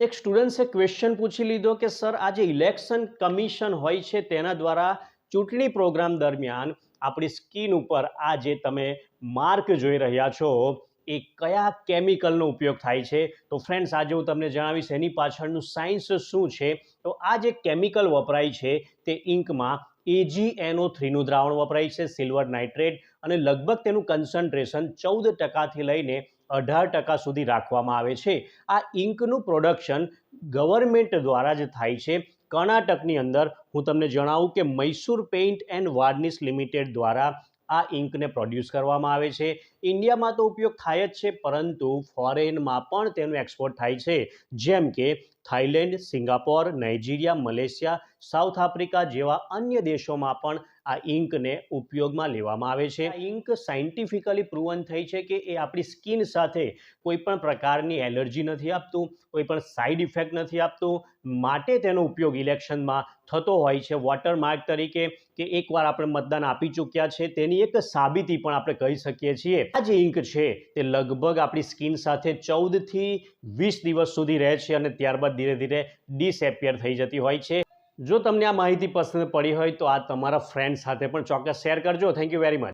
એક સ્ટુડન્ટ્સે ક્વેશ્ચન પૂછી લીધો કે સર આ જે ઇલેક્શન કમિશન હોય છે તેના દ્વારા ચૂંટણી પ્રોગ્રામ દરમિયાન આપણી સ્કિન ઉપર આ જે તમે માર્ક જોઈ રહ્યા છો એ કયા કેમિકલનો ઉપયોગ થાય છે. તો ફ્રેન્ડ્સ, આજે હું તમને જણાવીશ એની પાછળનું સાયન્સ શું છે. તો આ જે કેમિકલ વપરાય છે તે ઇંકમાં AgNO3નું દ્રાવણ વપરાય છે, સિલ્વર નાઇટ્રેટ, અને લગભગ તેનું કન્સન્ટ્રેશન 14% લઈને 18% સુધી રાખવામાં આવે છે. આ ઇંકનું પ્રોડક્શન ગવર્મેન્ટ દ્વારા જ થાય છે. કર્ણાટકની અંદર હું તમને જણાવું કે Mysore paint and varnish limited દ્વારા આ ઇંકને પ્રોડ્યુસ કરવામાં આવે છે. ઇન્ડિયામાં તો ઉપયોગ થાય જ છે, પરંતુ ફોરેનમાં પણ તેનું એક્સપોર્ટ થાય છે, જેમ કે Thailand, Singapore, Nigeria, Malaysia, south Africa જેવા અન્ય દેશોમાં પણ આ ઇંકને ઉપયોગમાં લેવામાં આવે છે. આ ઇંક સાયન્ટિફિકલી પ્રૂવન થઈ છે કે એ આપણી સ્કિન સાથે કોઈ પણ પ્રકારની એલર્જી નથી આપતું, કોઈ પણ સાઇડ ઇફેક્ટ નથી આપતું, માટે તેનો ઉપયોગ ઇલેક્શનમાં થતો હોય છે વોટરમાર્ક તરીકે, કે એકવાર આપણે મતદાન આપી ચૂક્યા છે તેની એક સાબિતી પણ આપણે કહી શકીએ છીએ. આ જે ઇંક છે તે લગભગ આપણી સ્કિન સાથે 14થી 20 દિવસ સુધી રહે છે અને ત્યારબાદ ધીરે ધીરે ડિસએપિયર થઈ જતી હોય છે. જો તમને આ માહિતી પસંદ પડી હોય તો આ તમારા ફ્રેન્ડ સાથે પણ ચોક્કસ શેર કરજો. Thank you very much.